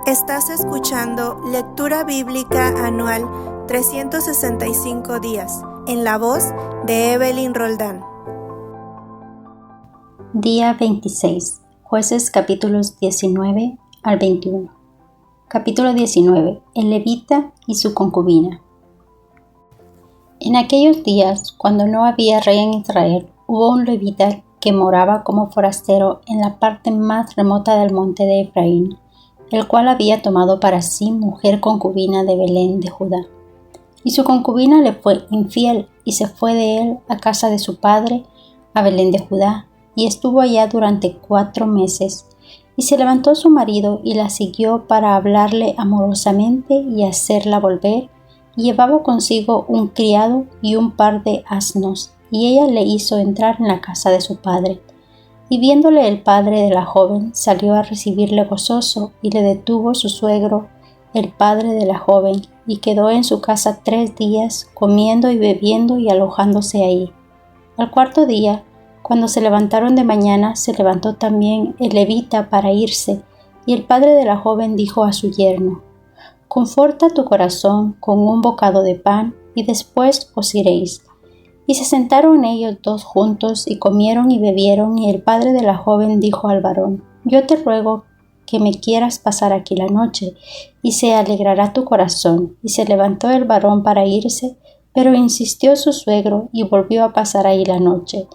Estás escuchando Lectura Bíblica Anual 365 días, en la voz de Evelyn Roldán. Día 26, Jueces capítulos 19 al 21. Capítulo 19, el levita y su concubina. En aquellos días, cuando no había rey en Israel, hubo un levita que moraba como forastero en la parte más remota del monte de Efraín, el cual había tomado para sí mujer concubina de Belén de Judá. Y su concubina le fue infiel y se fue de él a casa de su padre, a Belén de Judá, y estuvo allá durante 4 meses. Y se levantó su marido y la siguió para hablarle amorosamente y hacerla volver, y llevaba consigo un criado y un par de asnos, y ella le hizo entrar en la casa de su padre. Y viéndole el padre de la joven, salió a recibirle gozoso, y le detuvo su suegro, el padre de la joven, y quedó en su casa 3 días, comiendo y bebiendo y alojándose ahí. Al 4.º día, cuando se levantaron de mañana, se levantó también el levita para irse, y el padre de la joven dijo a su yerno: «Conforta tu corazón con un bocado de pan, y después os iréis». Y se sentaron ellos 2 juntos, y comieron y bebieron, y el padre de la joven dijo al varón: «Yo te ruego que me quieras pasar aquí la noche, y se alegrará tu corazón». Y se levantó el varón para irse, pero insistió su suegro, y volvió a pasar ahí la noche.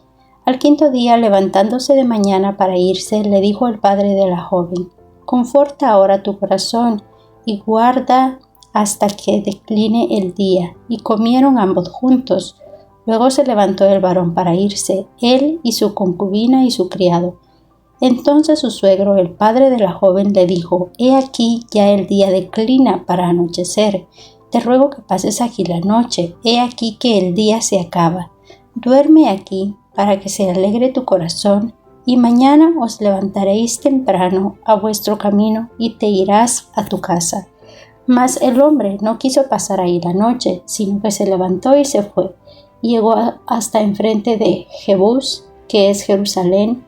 Al 5.º día, levantándose de mañana para irse, le dijo el padre de la joven: «Conforta ahora tu corazón, y guarda hasta que decline el día». Y comieron ambos juntos. Luego se levantó el varón para irse, él y su concubina y su criado. Entonces su suegro, el padre de la joven, le dijo: «He aquí ya el día declina para anochecer. Te ruego que pases aquí la noche. He aquí que el día se acaba. Duerme aquí para que se alegre tu corazón, y mañana os levantaréis temprano a vuestro camino y te irás a tu casa». Mas el hombre no quiso pasar ahí la noche, sino que se levantó y se fue. Llegó hasta enfrente de Jebús, que es Jerusalén,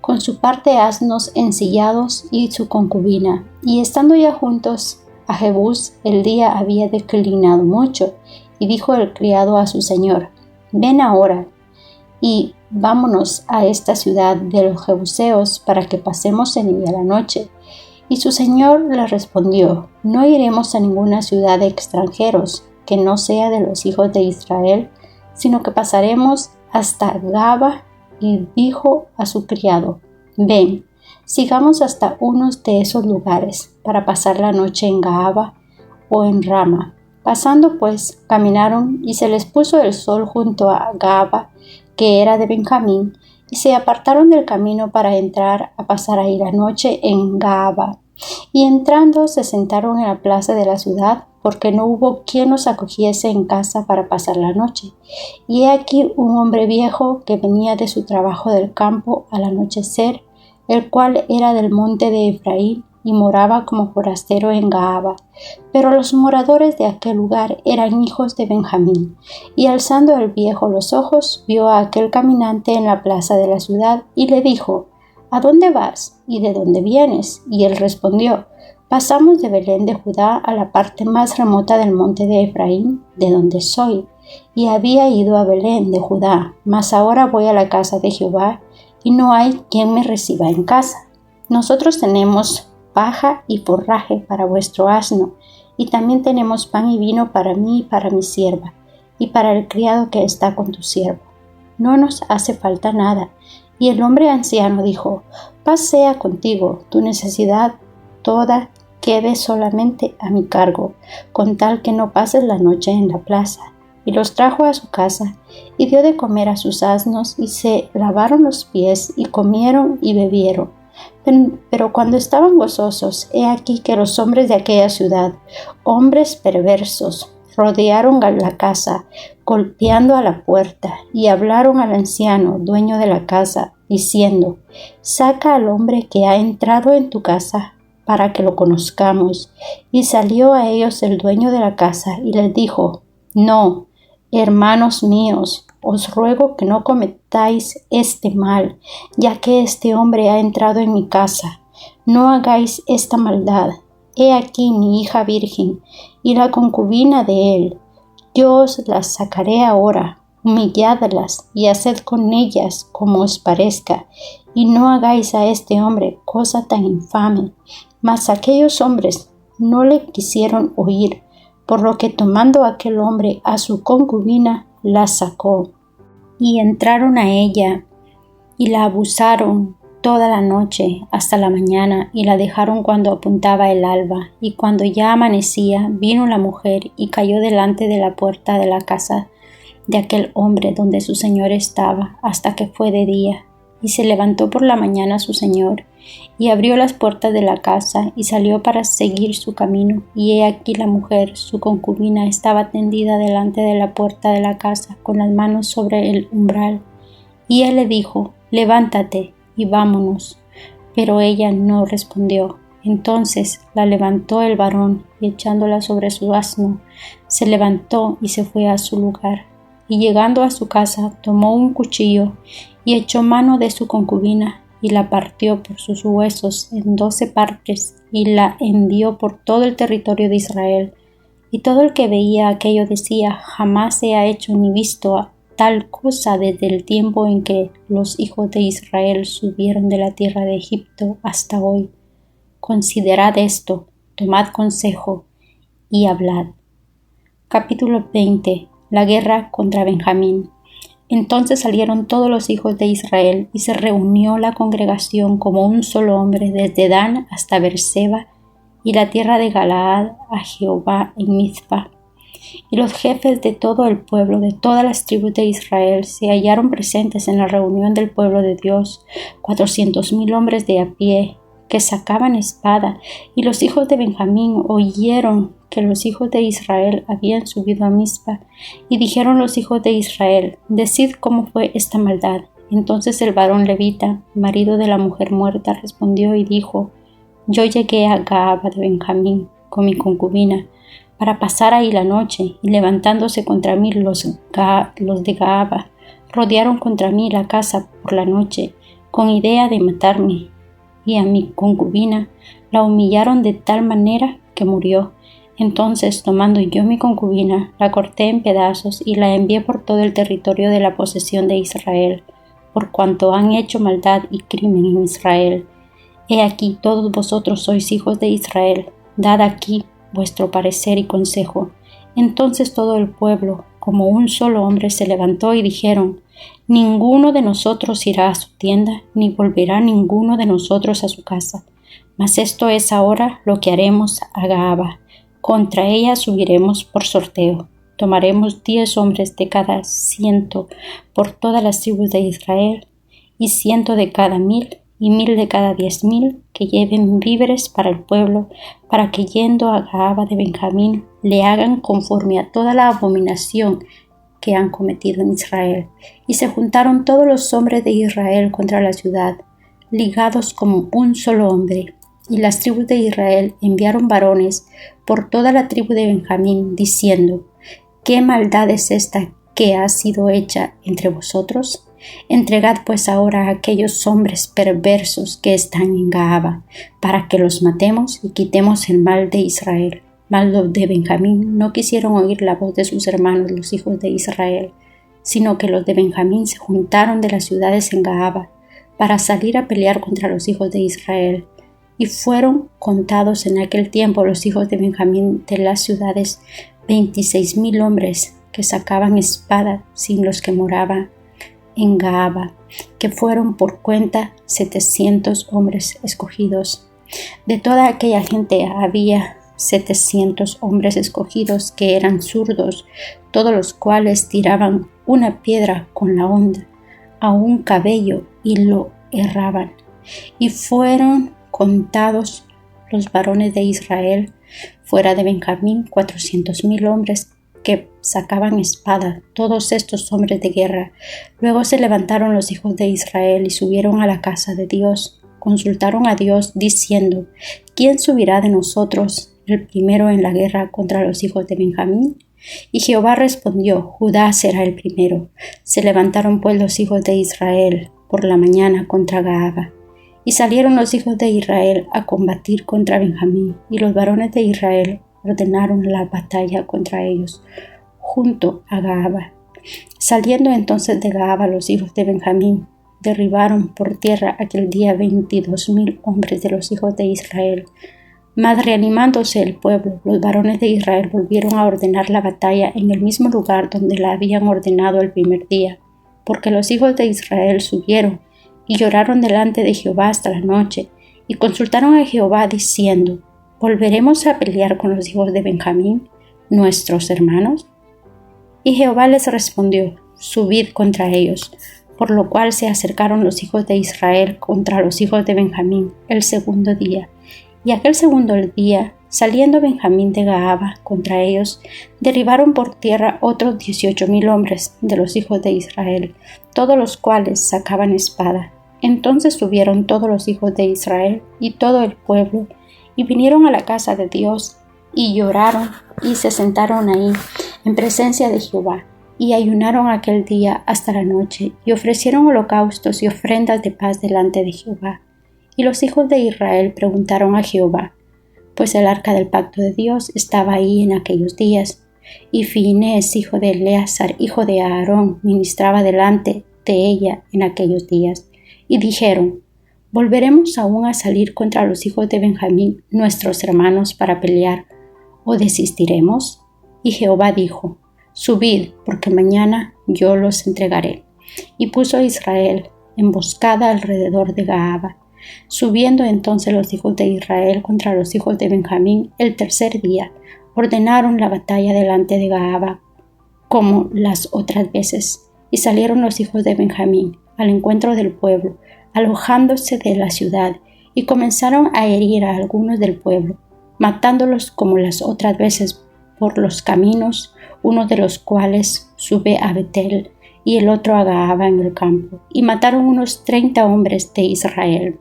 con su par de asnos ensillados y su concubina. Y estando ya juntos a Jebús, el día había declinado mucho, y dijo el criado a su señor: «Ven ahora, y vámonos a esta ciudad de los jebuseos, para que pasemos en ella la noche». Y su señor le respondió: «No iremos a ninguna ciudad de extranjeros, que no sea de los hijos de Israel, sino que pasaremos hasta Gaba». Y dijo a su criado: «Ven, sigamos hasta unos de esos lugares, para pasar la noche en Gaba o en Rama». Pasando pues, caminaron, y se les puso el sol junto a Gaba, que era de Benjamín, y se apartaron del camino para entrar a pasar ahí la noche en Gaba. Y entrando se sentaron en la plaza de la ciudad, porque no hubo quien los acogiese en casa para pasar la noche. Y he aquí un hombre viejo que venía de su trabajo del campo al anochecer, el cual era del monte de Efraín, y moraba como forastero en Gaba. Pero los moradores de aquel lugar eran hijos de Benjamín. Y alzando el viejo los ojos, vio a aquel caminante en la plaza de la ciudad, y le dijo: «¿A dónde vas? ¿Y de dónde vienes?». Y él respondió: «Pasamos de Belén de Judá a la parte más remota del monte de Efraín, de donde soy. Y había ido a Belén de Judá, mas ahora voy a la casa de Jehová, y no hay quien me reciba en casa. Nosotros tenemos paja y forraje para vuestro asno, y también tenemos pan y vino para mí y para mi sierva, y para el criado que está con tu siervo. No nos hace falta nada». Y el hombre anciano dijo: «Paz sea contigo, tu necesidad toda quede solamente a mi cargo, con tal que no pases la noche en la plaza». Y los trajo a su casa, y dio de comer a sus asnos, y se lavaron los pies, y comieron y bebieron. Pero cuando estaban gozosos, he aquí que los hombres de aquella ciudad, hombres perversos, rodearon la casa, golpeando a la puerta, y hablaron al anciano, dueño de la casa, diciendo: «Saca al hombre que ha entrado en tu casa, para que lo conozcamos». Y salió a ellos el dueño de la casa, y les dijo: «No, hermanos míos, os ruego que no cometáis este mal, ya que este hombre ha entrado en mi casa, no hagáis esta maldad. He aquí mi hija virgen y la concubina de él. Yo os las sacaré ahora, humilladlas y haced con ellas como os parezca, y no hagáis a este hombre cosa tan infame. Mas aquellos hombres no le quisieron oír, por lo que tomando aquel hombre a su concubina, la sacó. Y entraron a ella, y la abusaron toda la noche hasta la mañana, y la dejaron cuando apuntaba el alba. Y cuando ya amanecía, vino la mujer y cayó delante de la puerta de la casa de aquel hombre donde su señor estaba, hasta que fue de día. Y se levantó por la mañana su señor, y abrió las puertas de la casa, y salió para seguir su camino. Y he aquí la mujer, su concubina, estaba tendida delante de la puerta de la casa, con las manos sobre el umbral. Y él le dijo: levántate y vámonos. Pero ella no respondió. Entonces la levantó el varón, y echándola sobre su asno, se levantó y se fue a su lugar. Y llegando a su casa, tomó un cuchillo, y echó mano de su concubina, y la partió por sus huesos en 12 partes, y la envió por todo el territorio de Israel. Y todo el que veía aquello decía: jamás se ha hecho ni visto tal cosa desde el tiempo en que los hijos de Israel subieron de la tierra de Egipto hasta hoy. Considerad esto, tomad consejo y hablad. Capítulo 20. La guerra contra Benjamín. Entonces salieron todos los hijos de Israel, y se reunió la congregación como un solo hombre, desde Dan hasta Beerseba, y la tierra de Galaad, a Jehová en Mizpa. Y los jefes de todo el pueblo, de todas las tribus de Israel, se hallaron presentes en la reunión del pueblo de Dios, 400,000 hombres de a pie, que sacaban espada. Y los hijos de Benjamín oyeron que los hijos de Israel habían subido a Mizpa, y dijeron los hijos de Israel: decid cómo fue esta maldad. Entonces el varón levita, marido de la mujer muerta, respondió y dijo: yo llegué a Gahaba de Benjamín con mi concubina, para pasar ahí la noche, y levantándose contra mí los de Gahaba, rodearon contra mí la casa por la noche, con idea de matarme, y a mi concubina la humillaron de tal manera que murió. Entonces, tomando yo mi concubina, la corté en pedazos y la envié por todo el territorio de la posesión de Israel, por cuanto han hecho maldad y crimen en Israel. He aquí, todos vosotros sois hijos de Israel, dad aquí vuestro parecer y consejo. Entonces todo el pueblo, como un solo hombre, se levantó y dijeron: ninguno de nosotros irá a su tienda, ni volverá ninguno de nosotros a su casa. Mas esto es ahora lo que haremos a Gahaba. Contra ella subiremos por sorteo. Tomaremos 10 hombres de cada 100 por todas las tribus de Israel, y 100 de cada 1,000, y 1,000 de cada 10,000, que lleven víveres para el pueblo, para que yendo a Gahaba de Benjamín le hagan conforme a toda la abominación que han cometido en Israel. Y se juntaron todos los hombres de Israel contra la ciudad, ligados como un solo hombre. Y las tribus de Israel enviaron varones por toda la tribu de Benjamín, diciendo: ¿qué maldad es esta que ha sido hecha entre vosotros? Entregad pues ahora a aquellos hombres perversos que están en Gahaba, para que los matemos y quitemos el mal de Israel. Mas los de Benjamín no quisieron oír la voz de sus hermanos los hijos de Israel, sino que los de Benjamín se juntaron de las ciudades en Gahaba para salir a pelear contra los hijos de Israel. Y fueron contados en aquel tiempo los hijos de Benjamín de las ciudades 26,000 hombres que sacaban espada, sin los que moraban en Gahaba, que fueron por cuenta 700 hombres escogidos. De toda aquella gente había 700 hombres escogidos que eran zurdos, todos los cuales tiraban una piedra con la honda a un cabello y lo erraban. Y fueron contados los varones de Israel fuera de Benjamín 400,000 hombres que sacaban espada, todos estos hombres de guerra. Luego se levantaron los hijos de Israel y subieron a la casa de Dios. Consultaron a Dios diciendo: ¿quién subirá de nosotros el primero en la guerra contra los hijos de Benjamín? Y Jehová respondió: Judá será el primero. Se levantaron pues los hijos de Israel por la mañana contra Gahaba. Y salieron los hijos de Israel a combatir contra Benjamín, y los varones de Israel ordenaron la batalla contra ellos, junto a Gahaba. Saliendo entonces de Gahaba los hijos de Benjamín, derribaron por tierra aquel día 22,000 hombres de los hijos de Israel. Mas reanimándose el pueblo, los varones de Israel volvieron a ordenar la batalla en el mismo lugar donde la habían ordenado el primer día, porque los hijos de Israel subieron y lloraron delante de Jehová hasta la noche, y consultaron a Jehová diciendo: ¿volveremos a pelear con los hijos de Benjamín, nuestros hermanos? Y Jehová les respondió: subid contra ellos. Por lo cual se acercaron los hijos de Israel contra los hijos de Benjamín el segundo día. Y aquel segundo día, saliendo Benjamín de Gahaba contra ellos, derribaron por tierra otros 18,000 hombres de los hijos de Israel, todos los cuales sacaban espada. Entonces subieron todos los hijos de Israel y todo el pueblo, y vinieron a la casa de Dios, y lloraron, y se sentaron ahí, en presencia de Jehová, y ayunaron aquel día hasta la noche, y ofrecieron holocaustos y ofrendas de paz delante de Jehová. Y los hijos de Israel preguntaron a Jehová, pues el arca del pacto de Dios estaba ahí en aquellos días, y Finees, hijo de Eleazar, hijo de Aarón, ministraba delante de ella en aquellos días. Y dijeron: ¿volveremos aún a salir contra los hijos de Benjamín, nuestros hermanos, para pelear, o desistiremos? Y Jehová dijo: subid, porque mañana yo los entregaré. Y puso Israel emboscada alrededor de Gahaba. Subiendo entonces los hijos de Israel contra los hijos de Benjamín el tercer día, ordenaron la batalla delante de Gahaba, como las otras veces. Y salieron los hijos de Benjamín al encuentro del pueblo, alojándose de la ciudad, y comenzaron a herir a algunos del pueblo, matándolos como las otras veces por los caminos, uno de los cuales sube a Betel y el otro a Gahaba en el campo, y mataron unos 30 hombres de Israel.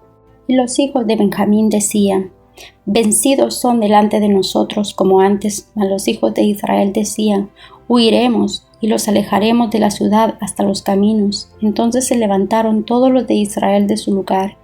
Y los hijos de Benjamín decían: vencidos son delante de nosotros como antes. Mas los hijos de Israel decían: huiremos y los alejaremos de la ciudad hasta los caminos. Entonces se levantaron todos los de Israel de su lugar,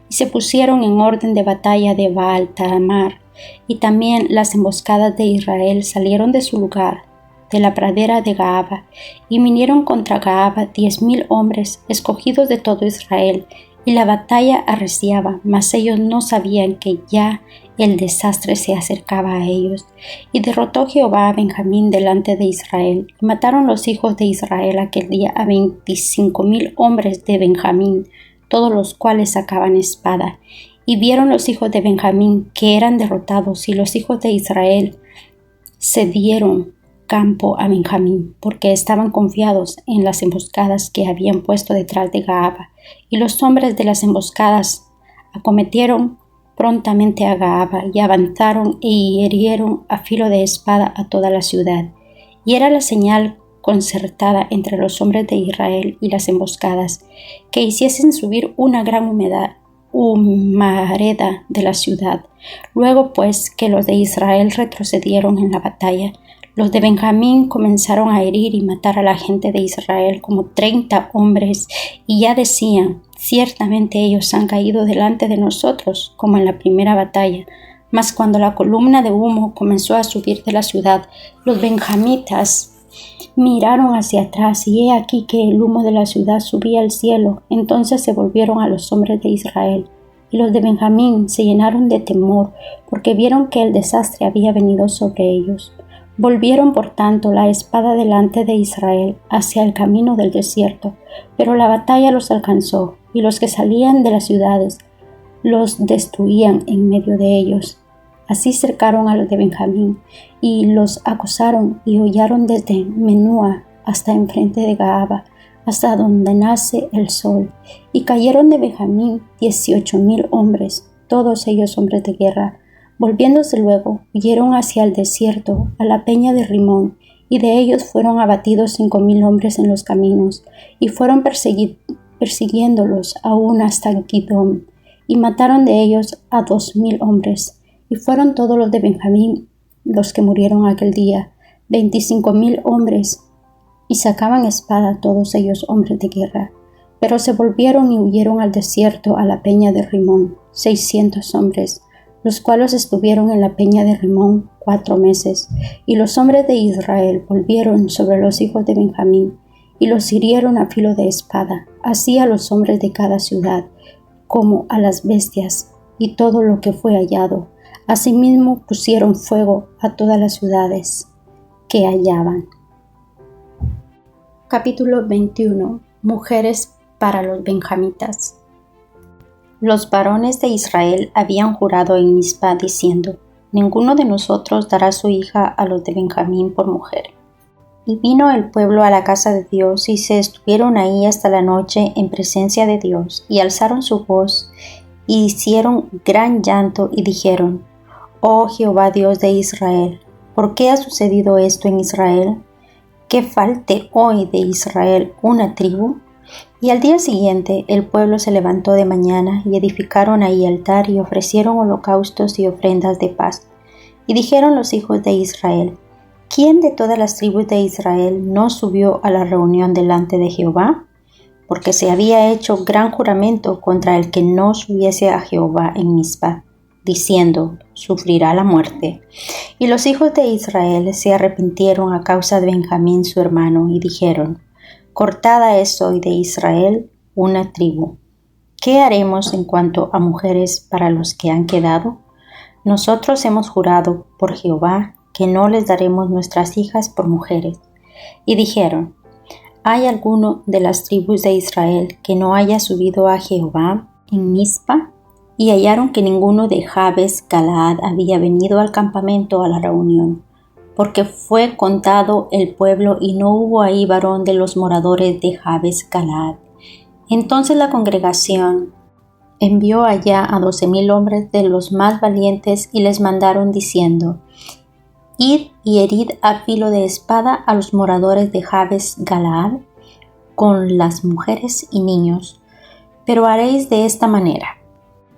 y se pusieron en orden de batalla de Baal-Tamar. Y también las emboscadas de Israel salieron de su lugar, de la pradera de Gahaba, y vinieron contra Gahaba 10,000 hombres, escogidos de todo Israel, y la batalla arreciaba, mas ellos no sabían que ya el desastre se acercaba a ellos. Y derrotó Jehová a Benjamín delante de Israel, y mataron los hijos de Israel aquel día a 25,000 hombres de Benjamín, todos los cuales sacaban espada. Y vieron los hijos de Benjamín que eran derrotados, y los hijos de Israel cedieron campo a Benjamín, porque estaban confiados en las emboscadas que habían puesto detrás de Gahaba. Y los hombres de las emboscadas acometieron prontamente a Gahaba, y avanzaron y hirieron a filo de espada a toda la ciudad. Y era la señal concertada entre los hombres de Israel y las emboscadas, que hiciesen subir una gran humareda de la ciudad. Luego pues que los de Israel retrocedieron en la batalla, los de Benjamín comenzaron a herir y matar a la gente de Israel como 30 hombres, y ya decían: ciertamente ellos han caído delante de nosotros, como en la primera batalla. Mas cuando la columna de humo comenzó a subir de la ciudad, los benjamitas miraron hacia atrás, y he aquí que el humo de la ciudad subía al cielo. Entonces se volvieron a los hombres de Israel, y los de Benjamín se llenaron de temor, porque vieron que el desastre había venido sobre ellos. Volvieron por tanto la espada delante de Israel hacia el camino del desierto, pero la batalla los alcanzó, y los que salían de las ciudades los destruían en medio de ellos. Así cercaron a los de Benjamín, y los acosaron, y hollaron desde Menúa hasta enfrente de Gahaba, hasta donde nace el sol. Y cayeron de Benjamín 18,000 hombres, todos ellos hombres de guerra. Volviéndose luego, huyeron hacia el desierto, a la peña de Rimón, y de ellos fueron abatidos 5,000 hombres en los caminos, y fueron persiguiéndolos aún hasta Gidom, y mataron de ellos a 2,000 hombres. Y fueron todos los de Benjamín los que murieron aquel día, 25,000 hombres, y sacaban espada todos ellos hombres de guerra. Pero se volvieron y huyeron al desierto a la peña de Rimón, 600 hombres, los cuales estuvieron en la peña de Rimón 4 meses. Y los hombres de Israel volvieron sobre los hijos de Benjamín, y los hirieron a filo de espada, así a los hombres de cada ciudad, como a las bestias, y todo lo que fue hallado. Asimismo pusieron fuego a todas las ciudades que hallaban. Capítulo 21. Mujeres para los benjamitas. Los varones de Israel habían jurado en Mizpa diciendo: ninguno de nosotros dará su hija a los de Benjamín por mujer. Y vino el pueblo a la casa de Dios, y se estuvieron ahí hasta la noche en presencia de Dios, y alzaron su voz, y hicieron gran llanto, y dijeron: Oh Jehová Dios de Israel, ¿por qué ha sucedido esto en Israel? ¿Que falte hoy de Israel una tribu? Y al día siguiente el pueblo se levantó de mañana, y edificaron ahí altar, y ofrecieron holocaustos y ofrendas de paz. Y dijeron los hijos de Israel: ¿quién de todas las tribus de Israel no subió a la reunión delante de Jehová? Porque se había hecho gran juramento contra el que no subiese a Jehová en Mizpa, diciendo: sufrirá la muerte. Y los hijos de Israel se arrepintieron a causa de Benjamín su hermano, y dijeron: cortada es hoy de Israel una tribu. ¿Qué haremos en cuanto a mujeres para los que han quedado? Nosotros hemos jurado por Jehová que no les daremos nuestras hijas por mujeres. Y dijeron: ¿hay alguno de las tribus de Israel que no haya subido a Jehová en Mizpa? Y hallaron que ninguno de Jabes Galaad había venido al campamento a la reunión, porque fue contado el pueblo y no hubo ahí varón de los moradores de Jabes Galaad. Entonces la congregación envió allá a 12,000 hombres de los más valientes, y les mandaron diciendo: id y herid a filo de espada a los moradores de Jabes Galaad, con las mujeres y niños. Pero haréis de esta manera: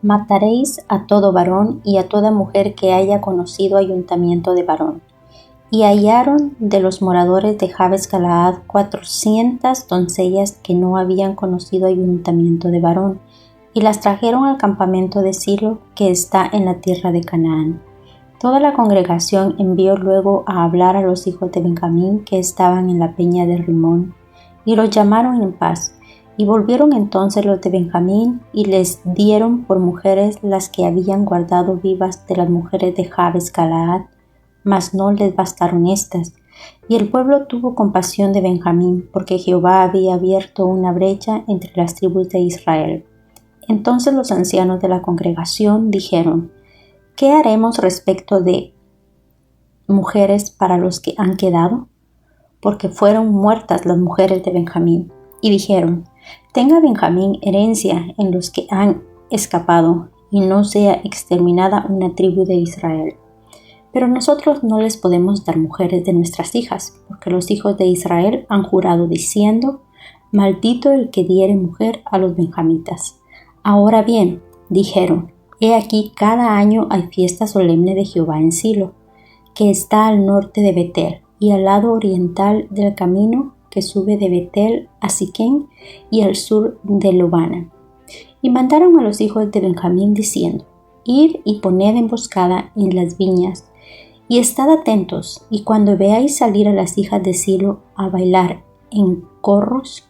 mataréis a todo varón y a toda mujer que haya conocido ayuntamiento de varón. Y hallaron de los moradores de Jabes Galaad 400 doncellas que no habían conocido ayuntamiento de varón, y las trajeron al campamento de Silo, que está en la tierra de Canaán. Toda la congregación envió luego a hablar a los hijos de Benjamín que estaban en la peña de Rimón, y los llamaron en paz. Y volvieron entonces los de Benjamín, y les dieron por mujeres las que habían guardado vivas de las mujeres de Jabes Galaad, mas no les bastaron estas. Y el pueblo tuvo compasión de Benjamín, porque Jehová había abierto una brecha entre las tribus de Israel. Entonces los ancianos de la congregación dijeron: ¿qué haremos respecto de mujeres para los que han quedado? Porque fueron muertas las mujeres de Benjamín. Y dijeron: tenga Benjamín herencia en los que han escapado, y no sea exterminada una tribu de Israel. Pero nosotros no les podemos dar mujeres de nuestras hijas, porque los hijos de Israel han jurado diciendo: maldito el que diere mujer a los benjamitas. Ahora bien, dijeron: he aquí cada año hay fiesta solemne de Jehová en Silo, que está al norte de Betel, y al lado oriental del camino que sube de Betel a Siquén, y al sur de Lobana. Y mandaron a los hijos de Benjamín diciendo: id y poned emboscada en las viñas, y estad atentos, y cuando veáis salir a las hijas de Silo a bailar en corros,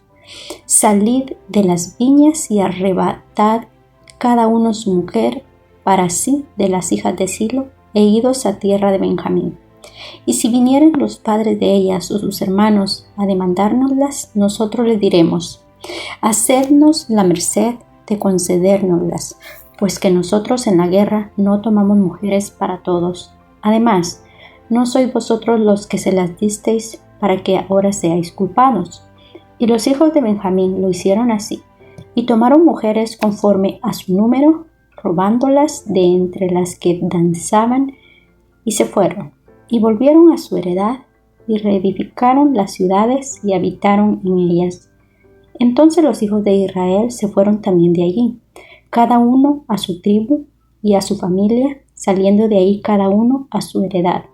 salid de las viñas y arrebatad cada uno su mujer para sí de las hijas de Silo, e idos a tierra de Benjamín. Y si vinieren los padres de ellas o sus hermanos a demandárnoslas, nosotros les diremos: hacednos la merced de concedérnoslas, pues que nosotros en la guerra no tomamos mujeres para todos. Además, no sois vosotros los que se las disteis para que ahora seáis culpados. Y los hijos de Benjamín lo hicieron así, y tomaron mujeres conforme a su número, robándolas de entre las que danzaban, y se fueron, y volvieron a su heredad, y reedificaron las ciudades y habitaron en ellas. Entonces los hijos de Israel se fueron también de allí, cada uno a su tribu y a su familia, saliendo de ahí cada uno a su heredad.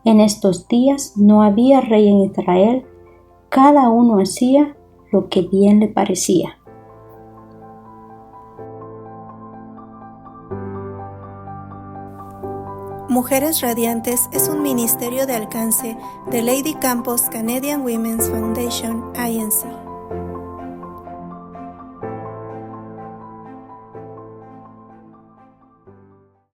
En estos días no había rey en Israel, cada uno hacía lo que bien le parecía. Mujeres Radiantes es un ministerio de alcance de Lady Campos Canadian Women's Foundation, Inc.